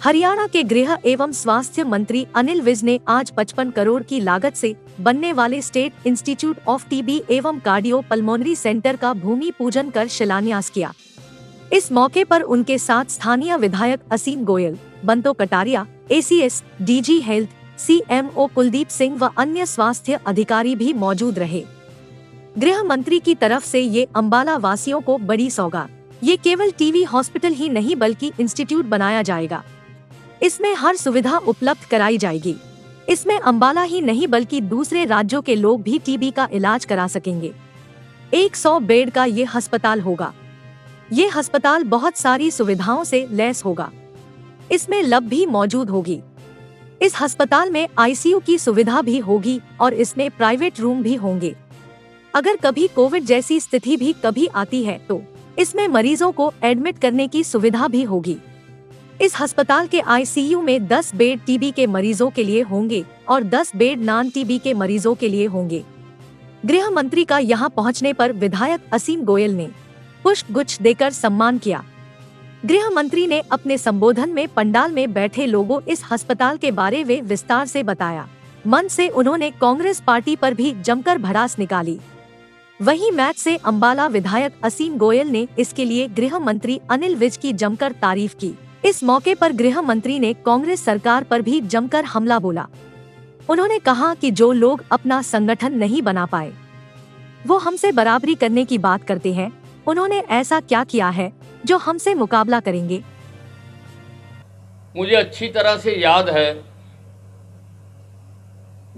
हरियाणा के गृह एवं स्वास्थ्य मंत्री अनिल विज ने आज 55 करोड़ की लागत से बनने वाले स्टेट इंस्टीट्यूट ऑफ टीबी एवं कार्डियो पल्मोनरी सेंटर का भूमि पूजन कर शिलान्यास किया। इस मौके पर उनके साथ स्थानीय विधायक Aseem Goyal, Banto Kataria, ACS, DG health, CMO Kuldeep Singh व अन्य स्वास्थ्य अधिकारी भी मौजूद रहे। गृह मंत्री की तरफ से ये अंबाला वासियों को बड़ी सौगात। ये केवल टीबी हॉस्पिटल ही नहीं बल्कि इंस्टीट्यूट बनाया जाएगा। इसमें हर सुविधा उपलब्ध कराई जाएगी। इसमें अंबाला ही नहीं बल्कि दूसरे राज्यों के लोग भी टीबी का इलाज करा सकेंगे। 100 बेड का ये अस्पताल होगा। ये अस्पताल बहुत सारी सुविधाओं से लैस होगा। इसमें लैब भी मौजूद होगी। इस अस्पताल में आईसीयू की सुविधा भी होगी और इसमें प्राइवेट रूम भी होंगे। अगर कभी कोविड जैसी स्थिति भी कभी आती है तो इसमें मरीजों को एडमिट करने की सुविधा भी होगी। इस अस्पताल के आईसीयू में 10 बेड टीबी के मरीजों के लिए होंगे और 10 बेड नॉन टीबी के मरीजों के लिए होंगे। गृह मंत्री का यहां पहुंचने पर विधायक असीम गोयल ने पुष्प गुच्छ देकर सम्मान किया। गृह मंत्री ने अपने संबोधन में पंडाल में बैठे लोगों इस अस्पताल के बारे में विस्तार से बताया। मंच से उन्होंने कांग्रेस पार्टी पर भी जमकर भड़ास निकाली। वहीं मैच से अंबाला विधायक असीम गोयल ने इसके लिए गृह मंत्री अनिल विज की जमकर तारीफ की। इस मौके पर गृह मंत्री ने कांग्रेस सरकार पर भी जमकर हमला बोला। उन्होंने कहा कि जो लोग अपना संगठन नहीं बना पाए वो हमसे बराबरी करने की बात करते हैं। उन्होंने ऐसा क्या किया है जो हमसे मुकाबला करेंगे? मुझे अच्छी तरह से याद है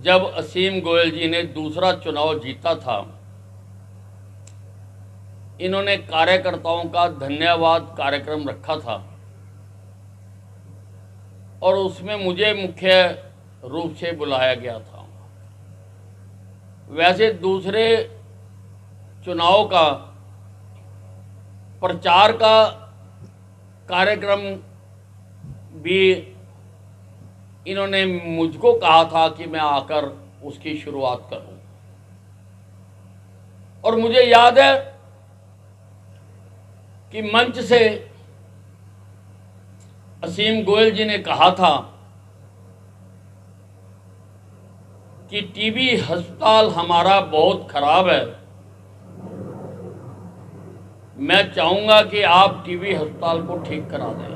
जब असीम गोयल जी ने दूसरा चुनाव जीता था, इन्होंने कार्यकर्ताओं का धन्यवाद कार्यक्रम रखा था और उसमें मुझे मुख्य रूप से बुलाया गया था। वैसे दूसरे चुनाव का प्रचार का कार्यक्रम भी इन्होंने मुझको कहा था कि मैं आकर उसकी शुरुआत करूं। और मुझे याद है कि मंच से असीम गोयल जी ने कहा था कि टीबी अस्पताल हमारा बहुत खराब है, मैं चाहूंगा कि आप टीबी अस्पताल को ठीक करा दें।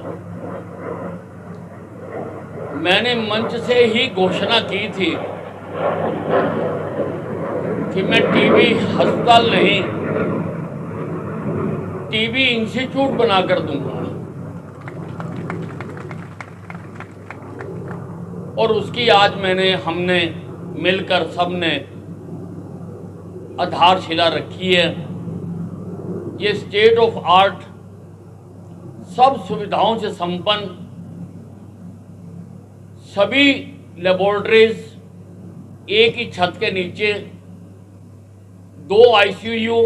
मैंने मंच से ही घोषणा की थी कि मैं टीबी अस्पताल नहीं, टीबी इंस्टीट्यूट बनाकर दूंगा। और उसकी आज हमने मिलकर सबने आधारशिला रखी है। ये स्टेट ऑफ आर्ट सब सुविधाओं से संपन्न सभी लेबोरेटरीज एक ही छत के नीचे, 2 आईसीयू,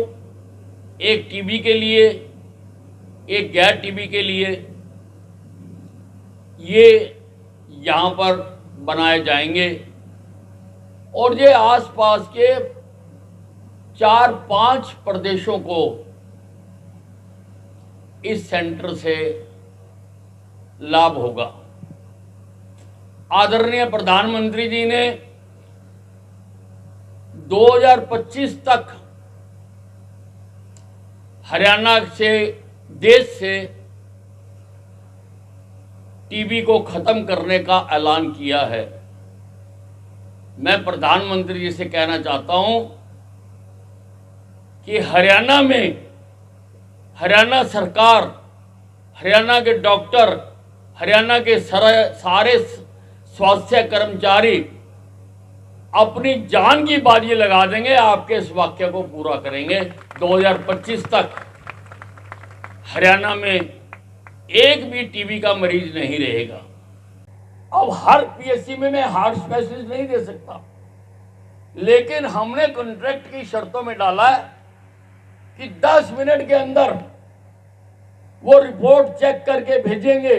एक टीबी के लिए, एक गैर टीबी के लिए, ये यहाँ पर बनाए जाएंगे। और ये आसपास के 4-5 प्रदेशों को इस सेंटर से लाभ होगा। आदरणीय प्रधानमंत्री जी ने 2025 तक हरियाणा से, देश से टीबी को खत्म करने का ऐलान किया है। मैं प्रधानमंत्री जी से कहना चाहता हूं कि हरियाणा में, हरियाणा सरकार, हरियाणा के डॉक्टर, हरियाणा के सारे स्वास्थ्य कर्मचारी अपनी जान की बाजी लगा देंगे, आपके इस वाक्य को पूरा करेंगे। 2025 तक हरियाणा में एक भी टीबी का मरीज नहीं रहेगा। अब हर पीएचसी में मैं हार्ट स्पेशलिस्ट नहीं दे सकता, लेकिन हमने कॉन्ट्रैक्ट की शर्तों में डाला है कि 10 मिनट के अंदर वो रिपोर्ट चेक करके भेजेंगे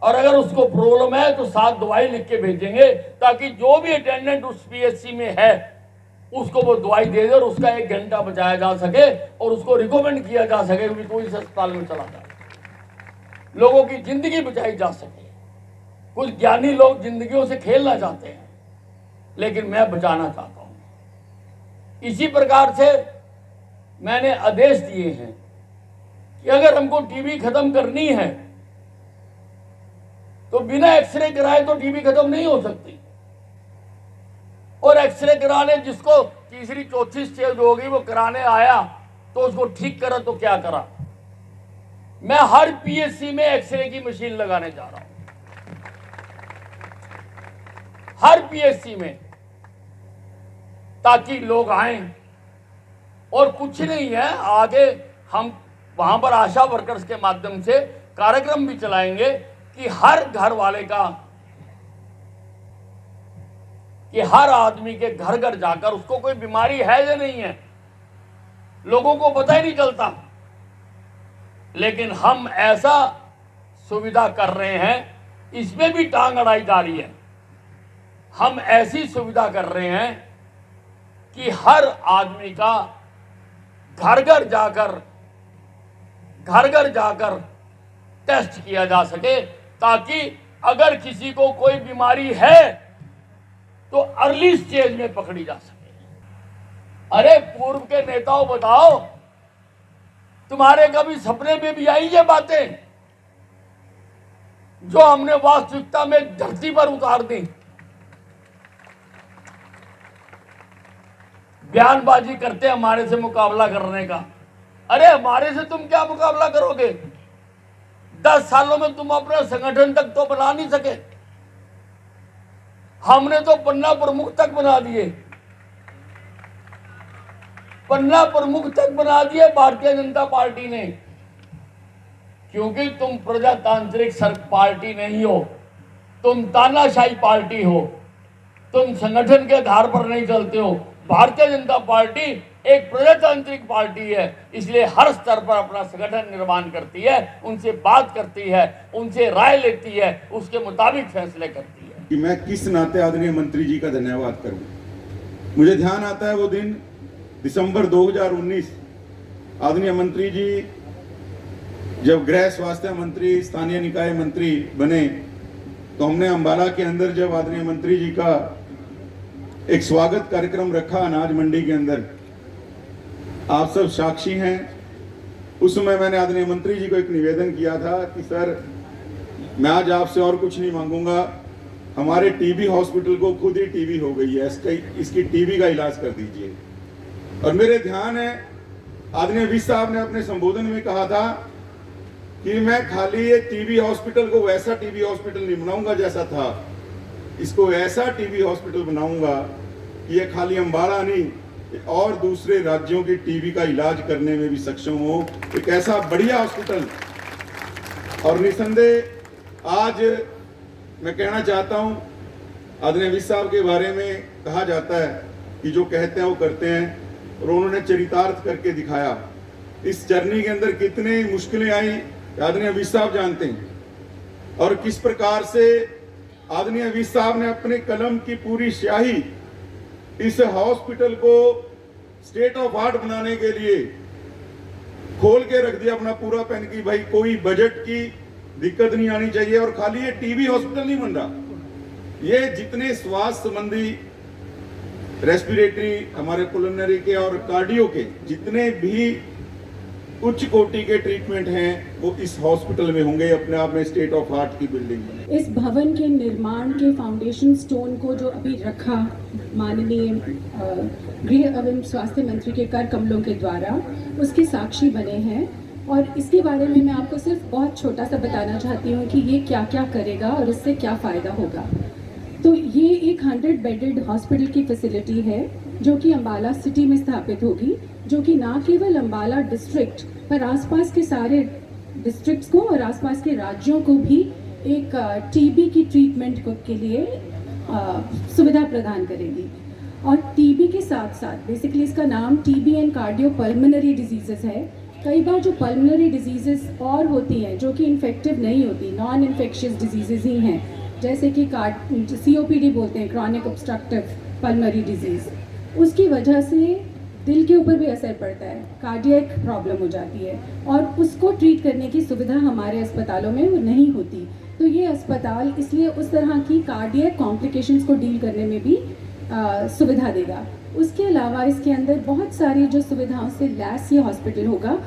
और अगर उसको प्रॉब्लम है तो साथ दवाई लिख के भेजेंगे, ताकि जो भी अटेंडेंट उस पीएचसी में है उसको वो दवाई दे दे और उसका 1 घंटा बचाया जा सके और उसको रिकमेंड किया जा सके कि कोई इस अस्पताल में चला जाए, लोगों की जिंदगी बचाई जा सके। कुछ ज्ञानी लोग जिंदगियों से खेलना चाहते हैं, लेकिन मैं बचाना चाहता हूं। इसी प्रकार से मैंने आदेश दिए हैं कि अगर हमको टीबी खत्म करनी है तो बिना एक्सरे कराए तो टीबी खत्म नहीं हो सकती। और एक्सरे कराने जिसको तीसरी चौथी स्टेज हो गई वो कराने आया तो उसको ठीक करा तो क्या करा। मैं हर पीएचसी में एक्सरे की मशीन लगाने जा रहा हूं, हर पीएचसी में, ताकि लोग आए। और कुछ नहीं है, आगे हम वहां पर आशा वर्कर्स के माध्यम से कार्यक्रम भी चलाएंगे कि हर घर वाले का, कि हर आदमी के घर घर जाकर उसको कोई बीमारी है या नहीं है, लोगों को पता ही नहीं चलता। लेकिन हम ऐसा सुविधा कर रहे हैं, इसमें भी टांग अड़ाई जा रही है। हम ऐसी सुविधा कर रहे हैं कि हर आदमी का घर घर जाकर टेस्ट किया जा सके, ताकि अगर किसी को कोई बीमारी है तो अर्ली स्टेज में पकड़ी जा सके। अरे पूर्व के नेताओं बताओ, तुम्हारे कभी सपने में भी आई ये बातें जो हमने वास्तविकता में धरती पर उतार दी? बयानबाजी करते हमारे से मुकाबला करने का। अरे हमारे से तुम क्या मुकाबला करोगे? 10 सालों में तुम अपना संगठन तक तो बना नहीं सके। हमने तो पन्ना प्रमुख तक बना दिए, पन्ना प्रमुख तक बना दिए भारतीय जनता पार्टी ने। क्योंकि तुम प्रजातांत्रिक पार्टी नहीं हो, तुम तानाशाही पार्टी हो, तुम संगठन के आधार पर नहीं चलते हो। भारतीय जनता पार्टी एक प्रजातांत्रिक पार्टी है, इसलिए हर स्तर पर अपना संगठन निर्माण करती है, उनसे बात करती है, उनसे राय लेती है, उसके मुताबिक फैसले करती है। कि मैं किस नाते आदरणीय मंत्री जी का धन्यवाद करूं। मुझे ध्यान आता है वो दिन दिसंबर 2019, आदरणीय मंत्री जी जब गृह स्वास्थ्य मंत्री, स्थानीय निकाय मंत्री बने, तो हमने अंबाला के अंदर जब आदरणीय मंत्री जी का एक स्वागत कार्यक्रम रखा अनाज मंडी के अंदर, आप सब साक्षी हैं। उस समय मैंने आदरणीय मंत्री जी को एक निवेदन किया था कि सर, मैं आज आपसे और कुछ नहीं मांगूंगा, हमारे टीबी हॉस्पिटल को खुद ही टीबी हो गई है, इसकी टीबी का इलाज कर दीजिए। और मेरे ध्यान है आदरणीय विज साहब ने अपने संबोधन में कहा था कि मैं खाली ये टीबी हॉस्पिटल को वैसा टीबी हॉस्पिटल नहीं बनाऊंगा जैसा था, इसको ऐसा टीबी हॉस्पिटल बनाऊंगा कि ये खाली अंबाला नहीं और दूसरे राज्यों की टीबी का इलाज करने में भी सक्षम हो, एक ऐसा बढ़िया हॉस्पिटल। और निसंदेह आज मैं कहना चाहता हूं, आदरणीय विज साहब के बारे में कहा जाता है कि जो कहते हैं वो करते हैं, और उन्होंने चरितार्थ करके दिखाया। इस जर्नी के अंदर कितनी मुश्किलें आई आदरणीय विज साहब जानते हैं, और किस प्रकार से आदरणीय विज साहब ने अपने कलम की पूरी स्याही इस हॉस्पिटल को स्टेट ऑफ आर्ट बनाने के लिए खोल के रख दिया अपना पूरा पेन की भाई कोई बजट की दिक्कत नहीं आनी चाहिए। और खाली ये टीबी हॉस्पिटल नहीं बन रहा, ये जितने स्वास्थ्य संबंधी रेस्पिरेटरी, हमारे पुलमनरी के और कार्डियो के जितने भी उच्च कोटि के ट्रीटमेंट हैं वो इस हॉस्पिटल में होंगे। अपने आप में स्टेट ऑफ आर्ट की बिल्डिंग बने। इस भवन के निर्माण के फाउंडेशन स्टोन को जो अभी रखा माननीय गृह एवं स्वास्थ्य मंत्री के कर कमलों के द्वारा, उसके साक्षी बने हैं। और इसके बारे में मैं आपको सिर्फ बहुत छोटा सा बताना चाहती हूँ कि ये क्या क्या करेगा और इससे क्या फ़ायदा होगा। तो ये एक 100 बेडेड हॉस्पिटल की फैसिलिटी है जो कि अंबाला सिटी में स्थापित होगी, जो कि ना केवल अंबाला डिस्ट्रिक्ट पर आसपास के सारे डिस्ट्रिक्ट्स को और आसपास के राज्यों को भी एक टीबी की ट्रीटमेंट के लिए सुविधा प्रदान करेगी। और टीबी के साथ साथ बेसिकली इसका नाम TB and cardio pulmonary diseases है। कई बार जो पल्मोनरी डिजीजेस और होती हैं जो कि इन्फेक्टिव नहीं होती, नॉन इन्फेक्शियस डिजीजेस ही हैं, जैसे कि COPD बोलते हैं, क्रॉनिक ऑब्स्ट्रक्टिव पल्मोनरी डिजीज़, उसकी वजह से दिल के ऊपर भी असर पड़ता है, कार्डियक प्रॉब्लम हो जाती है और उसको ट्रीट करने की सुविधा हमारे अस्पतालों में नहीं होती। तो ये अस्पताल इसलिए उस तरह की कार्डियक कॉम्प्लिकेशंस को डील करने में भी सुविधा देगा। उसके अलावा इसके अंदर बहुत सारी जो सुविधाओं से लैस ये हॉस्पिटल होगा।